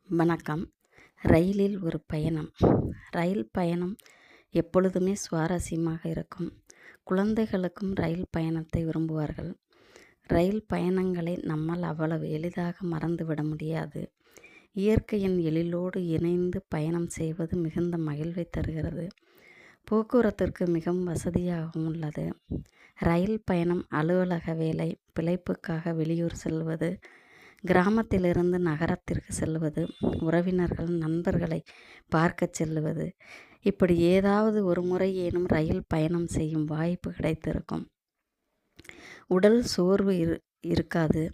வணக்கம். ரயிலில் ஒரு பயணம். ரயில் பயணம் எப்பொழுதுமே சுவாரஸ்யமாக இருக்கும். குழந்தைகளுக்கும் ரயில் பயணத்தை விரும்புவார்கள். ரயில் பயணங்களை நம்மால் அவ்வளவு எளிதாக மறந்துவிட முடியாது. இயற்கையின் எழிலோடு இணைந்து பயணம் செய்வது மிகுந்த மகிழ்வை தருகிறது. போக்குவரத்திற்கு மிகவும் வசதியாகவும் உள்ளது. ரயில் பயணம் அலுவலக வேலை, பிழைப்புக்காக வெளியூர் செல்வது, கிராமத்திலிருந்து நகரத்திற்கு செல்வது, உறவினர்கள் நண்பர்களை பார்க்கச் செல்லுவது, இப்படி ஏதாவது ஒரு முறையேனும் ரயில் பயணம் செய்யும் வாய்ப்பு கிடைத்திருக்கும். உடல் சோர்வு இருக்காது.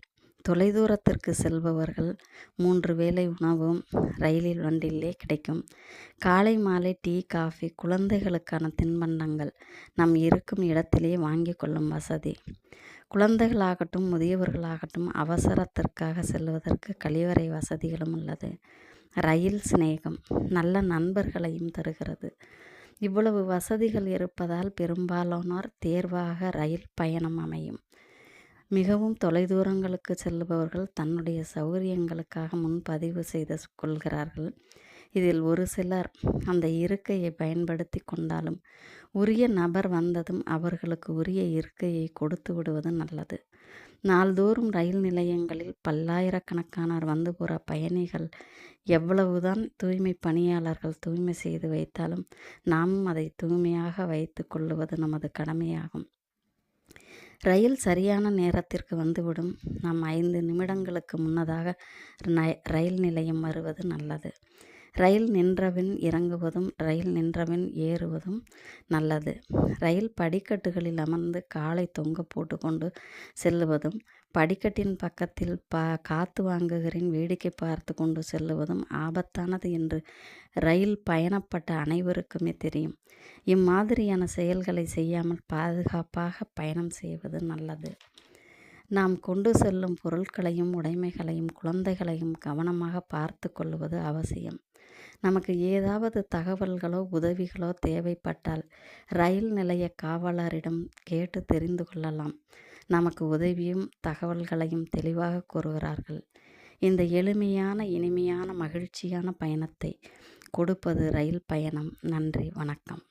தொலைதூரத்திற்கு செல்பவர்கள் 3 வேளை உணவும் ரயிலில் வண்டியிலே கிடைக்கும். காலை மாலை டீ, காஃபி, குழந்தைகளுக்கான தின்பண்டங்கள் நம் இருக்கும் இடத்திலே வாங்கி கொள்ளும் வசதி. குழந்தைகளாகட்டும் முதியவர்களாகட்டும் அவசரத்திற்காக செல்வதற்கு கழிவறை வசதிகளும் உள்ளது. ரயில் சிநேகம் நல்ல நண்பர்களையும் தருகிறது. இவ்வளவு வசதிகள் இருப்பதால் பெரும்பாலானோர் தேர்வாக ரயில் பயணம் அமையும். மிகவும் தொலைதூரங்களுக்கு செல்லுபவர்கள் தன்னுடைய சௌகரியங்களுக்காக முன்பதிவு செய்து கொள்கிறார்கள். இதில் ஒரு சிலர் அந்த இருக்கையை பயன்படுத்தி கொண்டாலும் உரிய நபர் வந்ததும் அவர்களுக்கு உரிய இருக்கையை கொடுத்து விடுவது நல்லது. நாள்தோறும் ரயில் நிலையங்களில் பல்லாயிரக்கணக்கானோர் வந்து போகிற பயணிகள் எவ்வளவுதான் தூய்மை பணியாளர்கள் தூய்மை செய்து வைத்தாலும் நாமும் அதை தூய்மையாக வைத்து கொள்ளுவது நமது கடமையாகும். ரயில் சரியான நேரத்திற்கு வந்துவிடும். நாம் 5 நிமிடங்களுக்கு முன்னதாக ரயில் நிலையம் வருவது நல்லது. ரயில் நின்றபின் இறங்குவதும் ரயில் நின்றபின் ஏறுவதும் நல்லது. ரயில் படிக்கட்டுகளில் அமர்ந்து காலை தொங்க போட்டு கொண்டு செல்லுவதும், படிக்கட்டின் பக்கத்தில் காத்து வாங்குகிறேன் வேடிக்கை பார்த்து கொண்டு செல்லுவதும் ஆபத்தானது என்று ரயில் பயணப்பட்ட அனைவருக்குமே தெரியும். இம்மாதிரியான செயல்களை செய்யாமல் பாதுகாப்பாக பயணம் செய்வது நல்லது. நாம் கொண்டு செல்லும் பொருட்களையும் உடைமைகளையும் குழந்தைகளையும் கவனமாக பார்த்து கொள்வது அவசியம். நமக்கு ஏதாவது தகவல்களோ உதவிகளோ தேவைப்பட்டால் ரயில் நிலைய காவலரிடம் கேட்டு தெரிந்து கொள்ளலாம். நமக்கு உதவியும் தகவல்களையும் தெளிவாக கூறுகிறார்கள். இந்த எளிமையான இனிமையான மகிழ்ச்சியான பயணத்தை கொடுப்பது ரயில் பயணம். நன்றி, வணக்கம்.